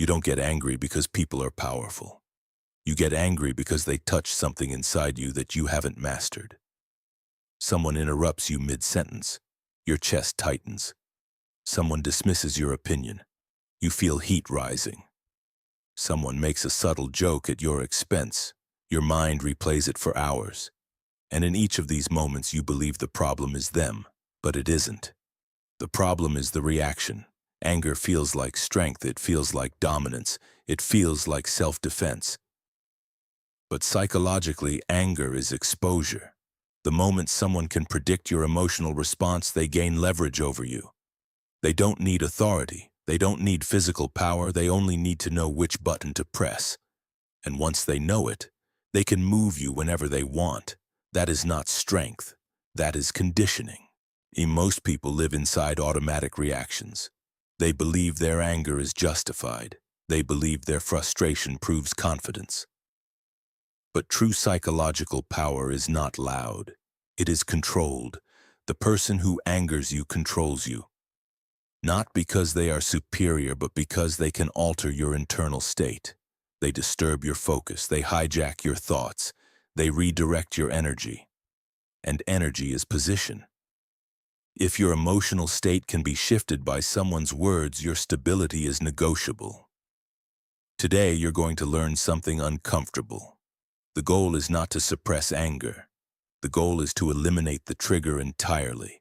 You don't get angry because people are powerful. You get angry because they touch something inside you that you haven't mastered. Someone interrupts you mid-sentence. Your chest tightens. Someone dismisses your opinion. You feel heat rising. Someone makes a subtle joke at your expense. Your mind replays it for hours. And in each of these moments you believe the problem is them, but it isn't. The problem is the reaction. Anger feels like strength, it feels like dominance, it feels like self-defense. But psychologically, anger is exposure. The moment someone can predict your emotional response, they gain leverage over you. They don't need authority, they don't need physical power, they only need to know which button to press. And once they know it, they can move you whenever they want. That is not strength, that is conditioning. Most people live inside automatic reactions. They believe their anger is justified. They believe their frustration proves confidence. But true psychological power is not loud. It is controlled. The person who angers you controls you. Not because they are superior, but because they can alter your internal state. They disturb your focus. They hijack your thoughts. They redirect your energy. And energy is position. If your emotional state can be shifted by someone's words, your stability is negotiable. Today, you're going to learn something uncomfortable. The goal is not to suppress anger. The goal is to eliminate the trigger entirely.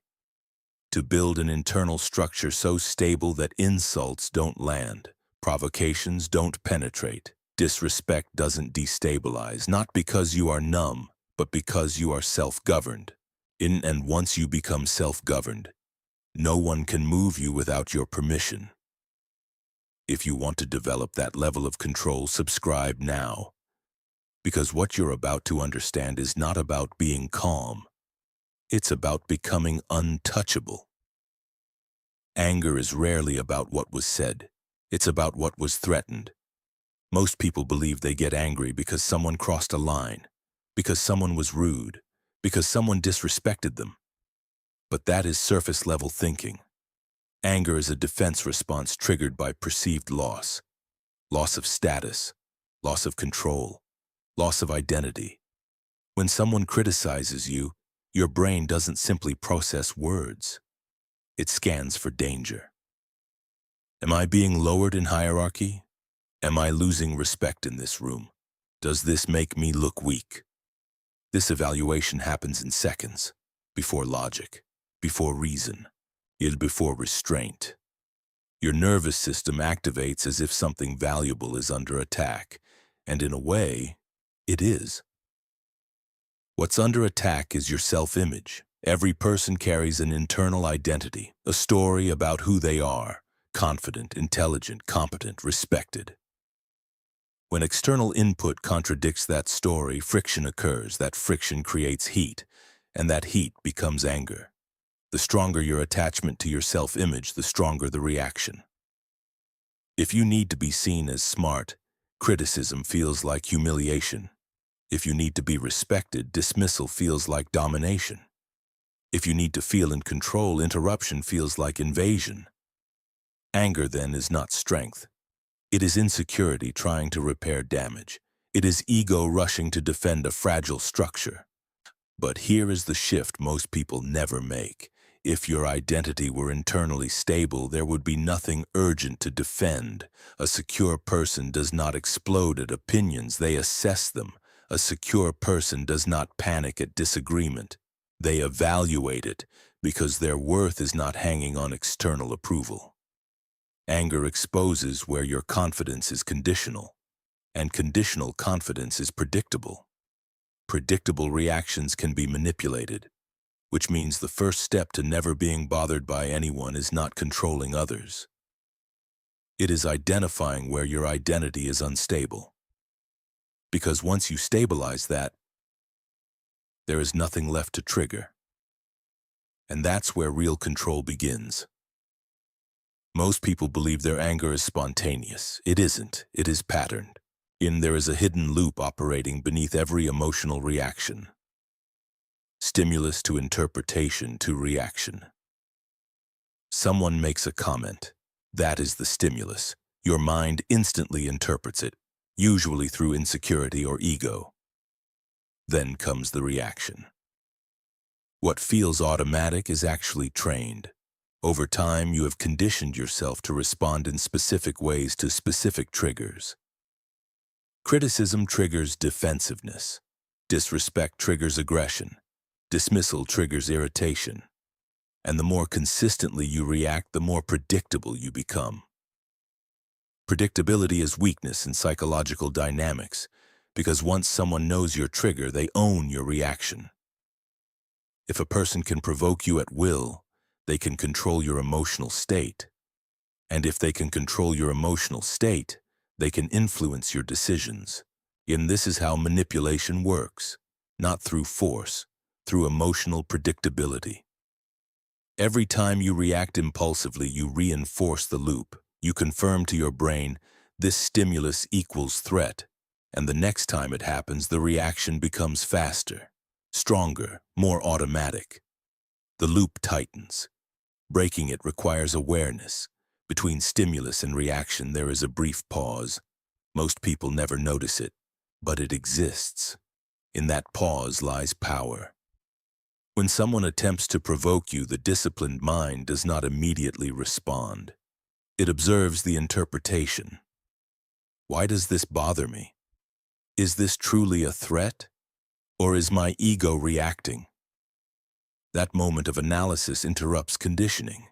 To build an internal structure so stable that insults don't land, provocations don't penetrate, disrespect doesn't destabilize, not because you are numb, but because you are self-governed. And once you become self-governed, no one can move you without your permission. If you want to develop that level of control, subscribe now. Because what you're about to understand is not about being calm. It's about becoming untouchable. Anger is rarely about what was said. It's about what was threatened. Most people believe they get angry because someone crossed a line, because someone was rude, because someone disrespected them. But that is surface-level thinking. Anger is a defense response triggered by perceived loss. Loss of status, loss of control, loss of identity. When someone criticizes you, your brain doesn't simply process words. It scans for danger. Am I being lowered in hierarchy? Am I losing respect in this room? Does this make me look weak? This evaluation happens in seconds, before logic, before reason, yet before restraint. Your nervous system activates as if something valuable is under attack, and in a way, it is. What's under attack is your self-image. Every person carries an internal identity, a story about who they are, confident, intelligent, competent, respected. When external input contradicts that story, friction occurs. That friction creates heat, and that heat becomes anger. The stronger your attachment to your self-image, the stronger the reaction. If you need to be seen as smart, criticism feels like humiliation. If you need to be respected, dismissal feels like domination. If you need to feel in control, interruption feels like invasion. Anger, then, is not strength. It is insecurity trying to repair damage. It is ego rushing to defend a fragile structure. But here is the shift most people never make. If your identity were internally stable, there would be nothing urgent to defend. A secure person does not explode at opinions, they assess them. A secure person does not panic at disagreement. They evaluate it, because their worth is not hanging on external approval. Anger exposes where your confidence is conditional, and conditional confidence is predictable. Predictable reactions can be manipulated, which means the first step to never being bothered by anyone is not controlling others. It is identifying where your identity is unstable. Because once you stabilize that, there is nothing left to trigger. And that's where real control begins. Most people believe their anger is spontaneous. It isn't. It is patterned. There is a hidden loop operating beneath every emotional reaction. Stimulus to interpretation to reaction. Someone makes a comment. That is the stimulus. Your mind instantly interprets it, usually through insecurity or ego. Then comes the reaction. What feels automatic is actually trained. Over time, you have conditioned yourself to respond in specific ways to specific triggers. Criticism triggers defensiveness. Disrespect triggers aggression. Dismissal triggers irritation. And the more consistently you react, the more predictable you become. Predictability is weakness in psychological dynamics, because once someone knows your trigger, they own your reaction. If a person can provoke you at will, they can control your emotional state. And if they can control your emotional state, they can influence your decisions. And this is how manipulation works, not through force, through emotional predictability. Every time you react impulsively, you reinforce the loop. You confirm to your brain, this stimulus equals threat, and the next time it happens, the reaction becomes faster, stronger, more automatic. The loop tightens. Breaking it requires awareness. Between stimulus and reaction, there is a brief pause. Most people never notice it, but it exists. In that pause lies power. When someone attempts to provoke you, the disciplined mind does not immediately respond. It observes the interpretation. Why does this bother me? Is this truly a threat? Or is my ego reacting? That moment of analysis interrupts conditioning.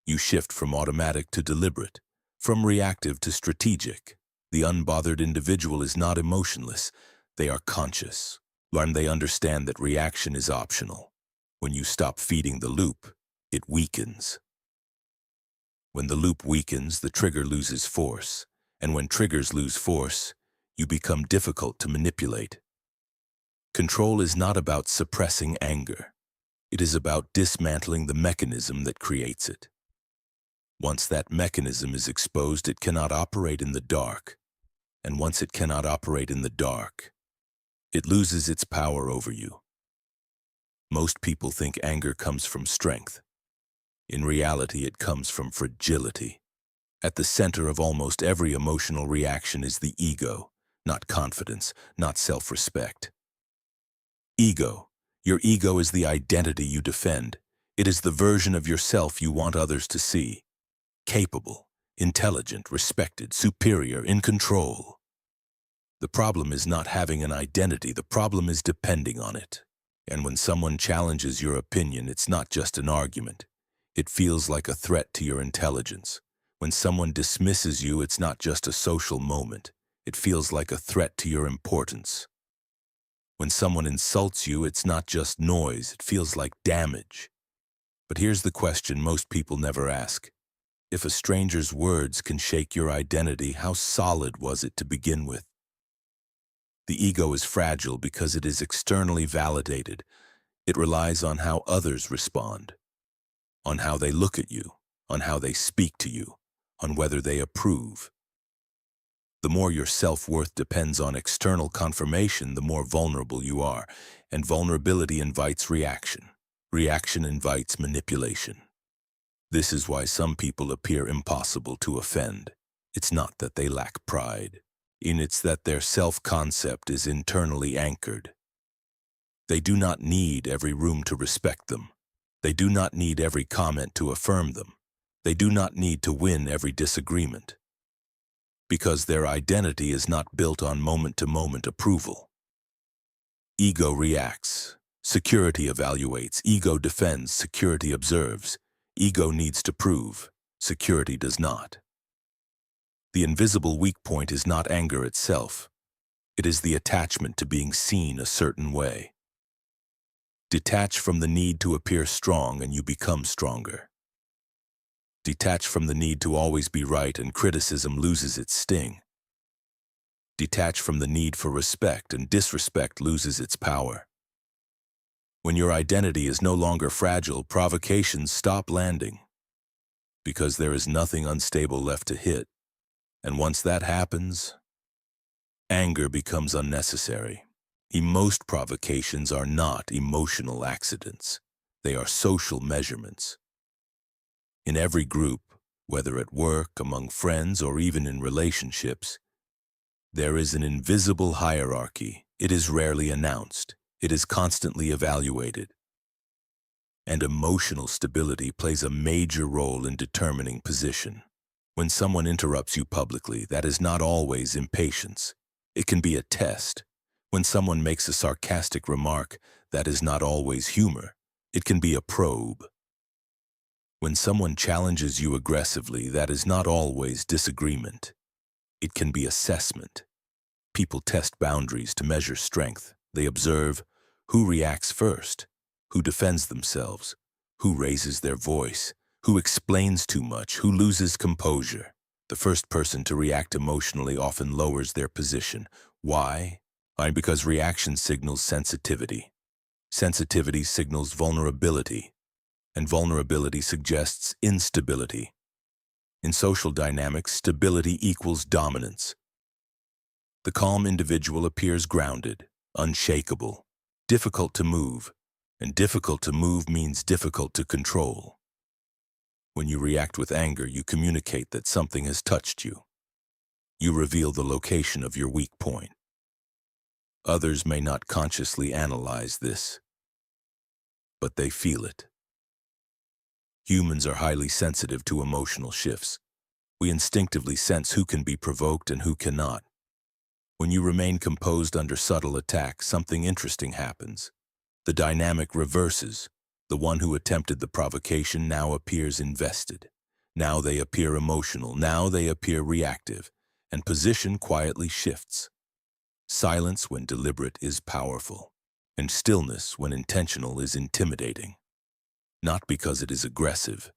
You shift from automatic to deliberate, from reactive to strategic. The unbothered individual is not emotionless. They are conscious, and they understand that reaction is optional. When you stop feeding the loop, it weakens. When the loop weakens, the trigger loses force. And when triggers lose force, you become difficult to manipulate. Control is not about suppressing anger. It is about dismantling the mechanism that creates it. Once that mechanism is exposed, it cannot operate in the dark. And once it cannot operate in the dark, it loses its power over you. Most people think anger comes from strength. In reality, it comes from fragility. At the center of almost every emotional reaction is the ego, not confidence, not self-respect. Ego. Your ego is the identity you defend. It is the version of yourself you want others to see. Capable, intelligent, respected, superior, in control. The problem is not having an identity. The problem is depending on it. And when someone challenges your opinion, it's not just an argument. It feels like a threat to your intelligence. When someone dismisses you, it's not just a social moment. It feels like a threat to your importance. When someone insults you, it's not just noise. It feels like damage. But here's the question most people never ask. If a stranger's words can shake your identity, how solid was it to begin with? The ego is fragile because it is externally validated. It relies on how others respond, on how they look at you, on how they speak to you, on whether they approve. The more your self-worth depends on external confirmation, the more vulnerable you are, and vulnerability invites reaction. Reaction invites manipulation. This is why some people appear impossible to offend. It's not that they lack pride. It's that their self-concept is internally anchored. They do not need every room to respect them. They do not need every comment to affirm them. They do not need to win every disagreement. Because their identity is not built on moment-to-moment approval. Ego reacts. Security evaluates. Ego defends. Security observes. Ego needs to prove. Security does not. The invisible weak point is not anger itself. It is the attachment to being seen a certain way. Detach from the need to appear strong and you become stronger. Detach from the need to always be right and criticism loses its sting. Detach from the need for respect and disrespect loses its power. When your identity is no longer fragile, provocations stop landing. Because there is nothing unstable left to hit. And once that happens, anger becomes unnecessary. Most provocations are not emotional accidents. They are social measurements. In every group, Whether at work, among friends, or even in relationships, there is an invisible hierarchy. It is rarely announced. It is constantly evaluated. And emotional stability plays a major role in determining position. When someone interrupts you publicly, that is not always impatience. It can be a test. When someone makes a sarcastic remark, that is not always humor. It can be a probe. When someone challenges you aggressively, that is not always disagreement. It can be assessment. People test boundaries to measure strength. They observe who reacts first, who defends themselves, who raises their voice, who explains too much, who loses composure. The first person to react emotionally often lowers their position. Why? Because reaction signals sensitivity. Sensitivity signals vulnerability, and vulnerability suggests instability. In social dynamics, stability equals dominance. The calm individual appears grounded, unshakable, difficult to move, and difficult to move means difficult to control. When you react with anger, you communicate that something has touched you. You reveal the location of your weak point. Others may not consciously analyze this, but they feel it. Humans are highly sensitive to emotional shifts. We instinctively sense who can be provoked and who cannot. When you remain composed under subtle attack, something interesting happens. The dynamic reverses. The one who attempted the provocation now appears invested. Now they appear emotional. Now they appear reactive. And position quietly shifts. Silence, when deliberate, is powerful. And stillness, when intentional, is intimidating. Not because it is aggressive,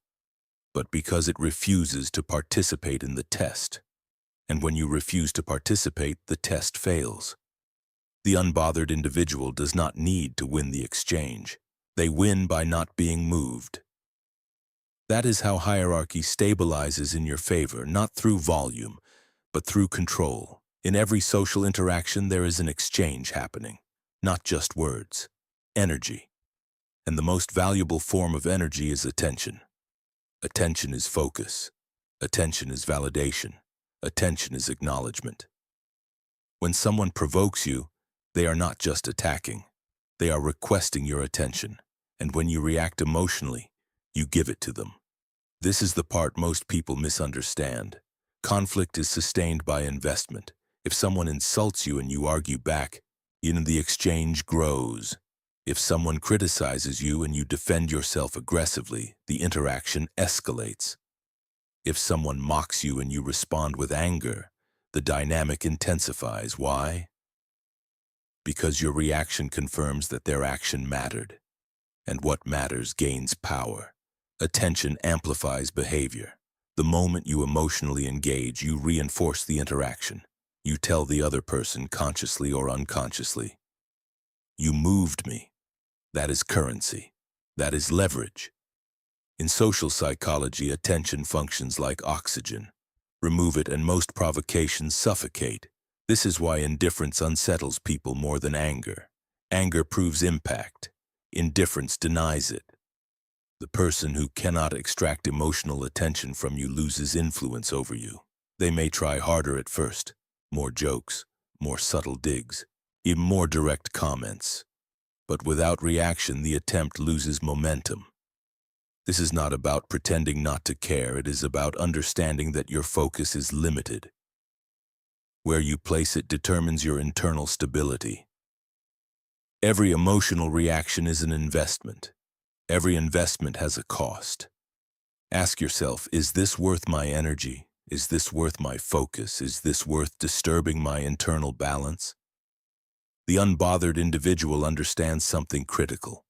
but because it refuses to participate in the test. And when you refuse to participate, the test fails. The unbothered individual does not need to win the exchange. They win by not being moved. That is how hierarchy stabilizes in your favor, not through volume, but through control. In every social interaction, there is an exchange happening, not just words, energy. And the most valuable form of energy is attention. Attention is focus. Attention is validation. Attention is acknowledgement. When someone provokes you, they are not just attacking. They are requesting your attention. And when you react emotionally, you give it to them. This is the part most people misunderstand. Conflict is sustained by investment. If someone insults you and you argue back, the exchange grows. If someone criticizes you and you defend yourself aggressively, the interaction escalates. If someone mocks you and you respond with anger, the dynamic intensifies. Why? Because your reaction confirms that their action mattered. And what matters gains power. Attention amplifies behavior. The moment you emotionally engage, you reinforce the interaction. You tell the other person, consciously or unconsciously, "You moved me." That is currency. That is leverage. In social psychology, attention functions like oxygen. Remove it and most provocations suffocate. This is why indifference unsettles people more than anger. Anger proves impact. Indifference denies it. The person who cannot extract emotional attention from you loses influence over you. They may try harder at first. More jokes, more subtle digs, even more direct comments. But without reaction, the attempt loses momentum. This is not about pretending not to care. It is about understanding that your focus is limited. Where you place it determines your internal stability. Every emotional reaction is an investment. Every investment has a cost. Ask yourself, is this worth my energy? Is this worth my focus? Is this worth disturbing my internal balance? The unbothered individual understands something critical.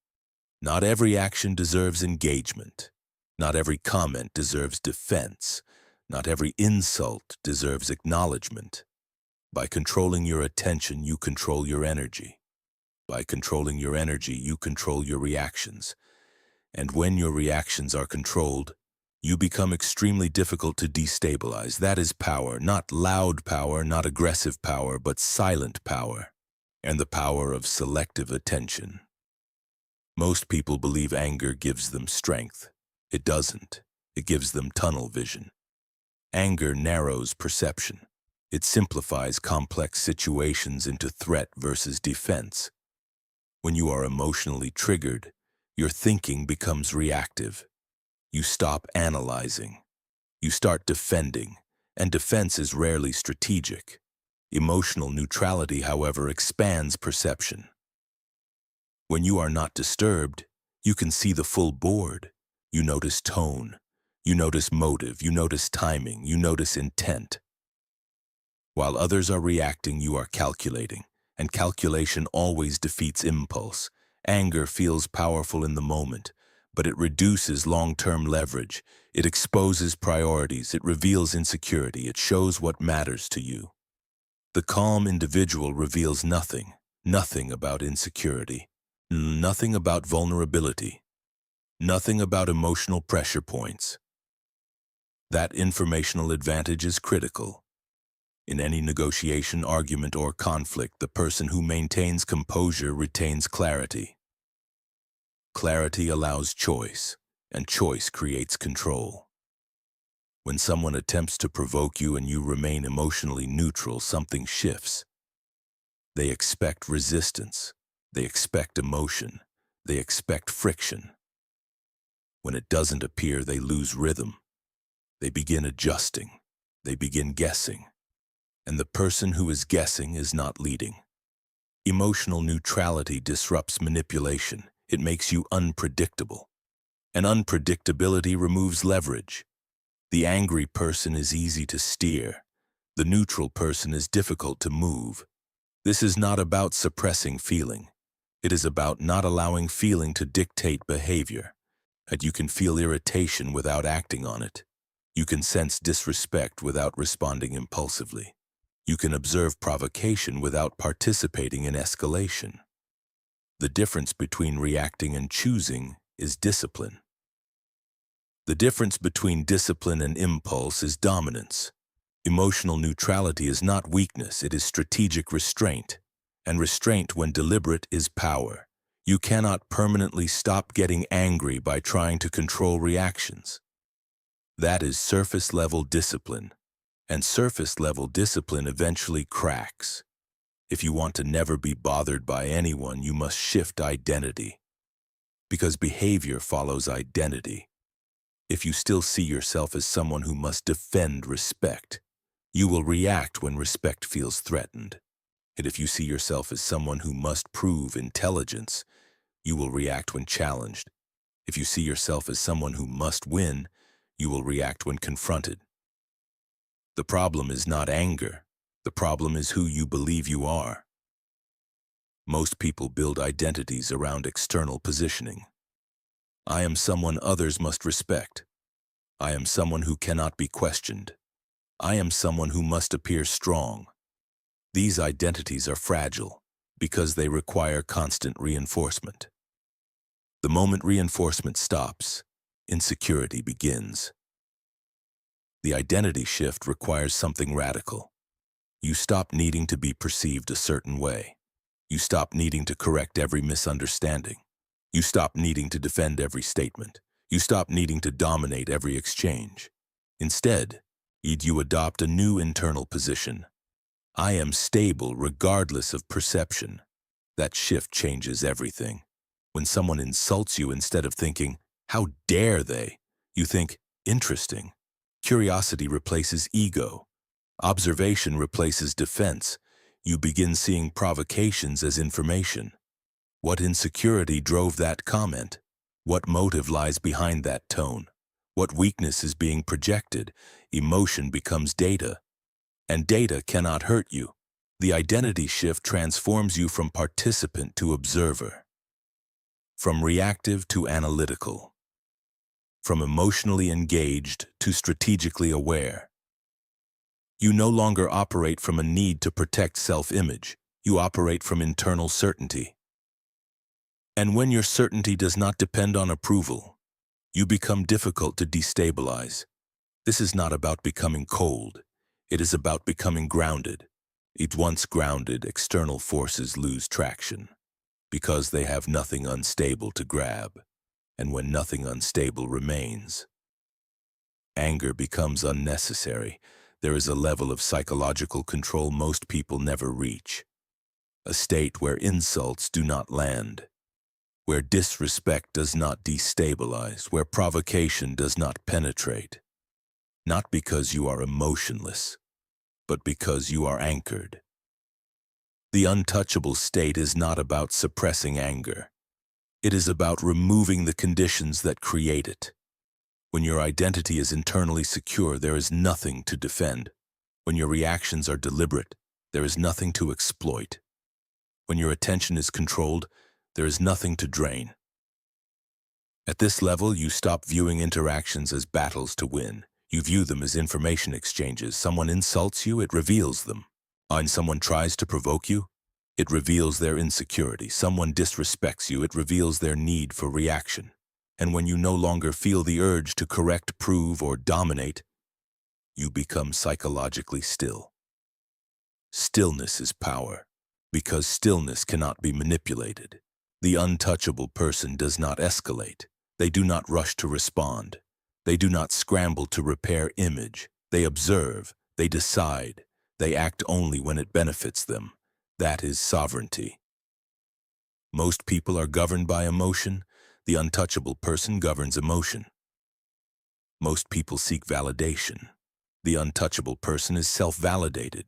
Not every action deserves engagement. Not every comment deserves defense. Not every insult deserves acknowledgement. By controlling your attention, you control your energy. By controlling your energy, you control your reactions. And when your reactions are controlled, you become extremely difficult to destabilize. That is power, not loud power, not aggressive power, but silent power, and the power of selective attention. Most people believe anger gives them strength. It doesn't. It gives them tunnel vision. Anger narrows perception. It simplifies complex situations into threat versus defense. When you are emotionally triggered, your thinking becomes reactive. You stop analyzing. You start defending, and defense is rarely strategic. Emotional neutrality, however, expands perception. When you are not disturbed, you can see the full board. You notice tone. You notice motive. You notice timing. You notice intent. While others are reacting, you are calculating, and calculation always defeats impulse. Anger feels powerful in the moment, but it reduces long-term leverage. It exposes priorities. It reveals insecurity. It shows what matters to you. The calm individual reveals nothing about insecurity, nothing about vulnerability, nothing about emotional pressure points. That informational advantage is critical. In any negotiation, argument, or conflict, the person who maintains composure retains clarity. Clarity allows choice, and choice creates control. When someone attempts to provoke you and you remain emotionally neutral, something shifts. They expect resistance. They expect emotion. They expect friction. When it doesn't appear, they lose rhythm. They begin adjusting. They begin guessing. And the person who is guessing is not leading. Emotional neutrality disrupts manipulation. It makes you unpredictable. And unpredictability removes leverage. The angry person is easy to steer. The neutral person is difficult to move. This is not about suppressing feeling. It is about not allowing feeling to dictate behavior. And you can feel irritation without acting on it. You can sense disrespect without responding impulsively. You can observe provocation without participating in escalation. The difference between reacting and choosing is discipline. The difference between discipline and impulse is dominance. Emotional neutrality is not weakness, it is strategic restraint. And restraint, when deliberate, is power. You cannot permanently stop getting angry by trying to control reactions. That is surface-level discipline. And surface-level discipline eventually cracks. If you want to never be bothered by anyone, you must shift identity. Because behavior follows identity. If you still see yourself as someone who must defend respect, you will react when respect feels threatened. And if you see yourself as someone who must prove intelligence, you will react when challenged. If you see yourself as someone who must win, you will react when confronted. The problem is not anger. The problem is who you believe you are. Most people build identities around external positioning. I am someone others must respect. I am someone who cannot be questioned. I am someone who must appear strong. These identities are fragile because they require constant reinforcement. The moment reinforcement stops, insecurity begins. The identity shift requires something radical. You stop needing to be perceived a certain way. You stop needing to correct every misunderstanding. You stop needing to defend every statement. You stop needing to dominate every exchange. Instead, you adopt a new internal position. I am stable regardless of perception. That shift changes everything. When someone insults you, instead of thinking, "How dare they?" you think, "Interesting." Curiosity replaces ego. Observation replaces defense. You begin seeing provocations as information. What insecurity drove that comment? What motive lies behind that tone? What weakness is being projected? Emotion becomes data. And data cannot hurt you. The identity shift transforms you from participant to observer. From reactive to analytical. From emotionally engaged to strategically aware. You no longer operate from a need to protect self-image. You operate from internal certainty. And when your certainty does not depend on approval, you become difficult to destabilize. This is not about becoming cold. It is about becoming grounded. Once grounded, external forces lose traction because they have nothing unstable to grab. And when nothing unstable remains, Anger becomes unnecessary. There is a level of psychological control most people never reach. A state where insults do not land, where disrespect does not destabilize, where provocation does not penetrate. Not because you are emotionless, but because you are anchored. The untouchable state is not about suppressing anger. It is about removing the conditions that create it. When your identity is internally secure, there is nothing to defend. When your reactions are deliberate, there is nothing to exploit. When your attention is controlled, there is nothing to drain. At this level, you stop viewing interactions as battles to win. You view them as information exchanges. Someone insults you, it reveals them. When someone tries to provoke you, it reveals their insecurity. Someone disrespects you, it reveals their need for reaction. And when you no longer feel the urge to correct, prove, or dominate, you become psychologically still. Stillness is power, because stillness cannot be manipulated. The untouchable person does not escalate. They do not rush to respond. They do not scramble to repair image. They observe, they decide, they act only when it benefits them. That is sovereignty. Most people are governed by emotion. The untouchable person governs emotion. Most people seek validation. The untouchable person is self-validated.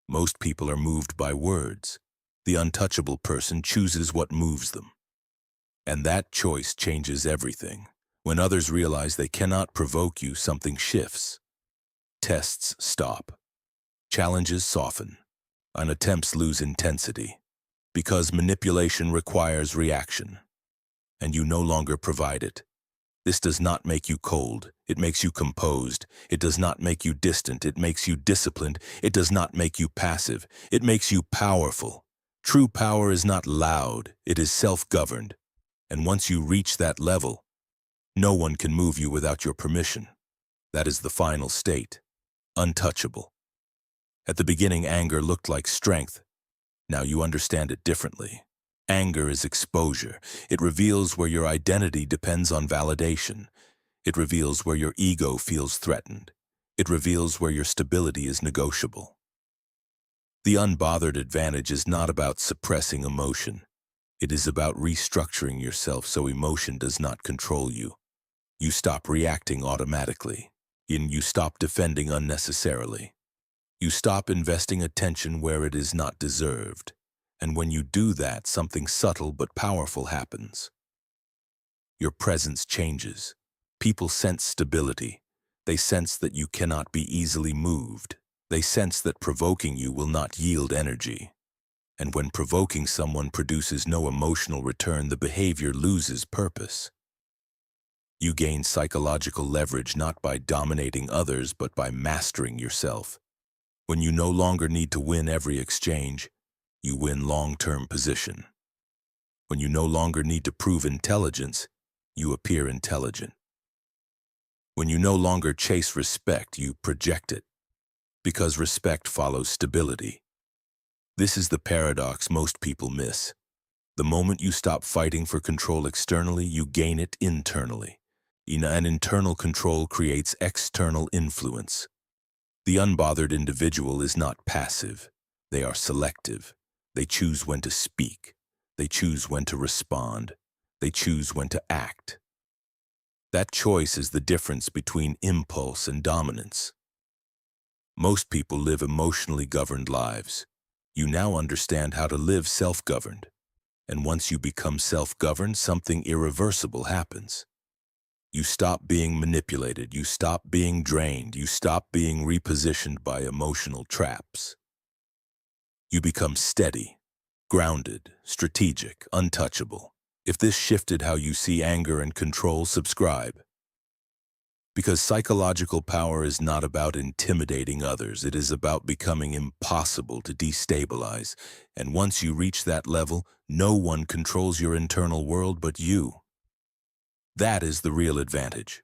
Most people are moved by words. The untouchable person chooses what moves them. And that choice changes everything. When others realize they cannot provoke you, something shifts. Tests stop. Challenges soften. And attempts lose intensity. Because manipulation requires reaction. And you no longer provide it. This does not make you cold. It makes you composed. It does not make you distant. It makes you disciplined. It does not make you passive. It makes you powerful. True power is not loud. It is self-governed. And once you reach that level, no one can move you without your permission. That is the final state. Untouchable. At the beginning, anger looked like strength. Now you understand it differently. Anger is exposure. It reveals where your identity depends on validation. It reveals where your ego feels threatened. It reveals where your stability is negotiable. The unbothered advantage is not about suppressing emotion. It is about restructuring yourself so emotion does not control you. You stop reacting automatically, and you stop defending unnecessarily. You stop investing attention where it is not deserved. And when you do that, something subtle but powerful happens. Your presence changes. People sense stability. They sense that you cannot be easily moved. They sense that provoking you will not yield energy. And when provoking someone produces no emotional return, the behavior loses purpose. You gain psychological leverage not by dominating others, but by mastering yourself. When you no longer need to win every exchange, you win long-term position. When you no longer need to prove intelligence, you appear intelligent. When you no longer chase respect, you project it, because respect follows stability. This is the paradox most people miss. The moment you stop fighting for control externally, you gain it internally. An internal control creates external influence. The unbothered individual is not passive. They are selective. They choose when to speak. They choose when to respond. They choose when to act. That choice is the difference between impulse and dominance. Most people live emotionally governed lives. You now understand how to live self-governed. And once you become self-governed, something irreversible happens. You stop being manipulated. You stop being drained. You stop being repositioned by emotional traps. You become steady, grounded, strategic, untouchable. If this shifted how you see anger and control, subscribe. Because psychological power is not about intimidating others. It is about becoming impossible to destabilize. And once you reach that level, no one controls your internal world but you. That is the real advantage.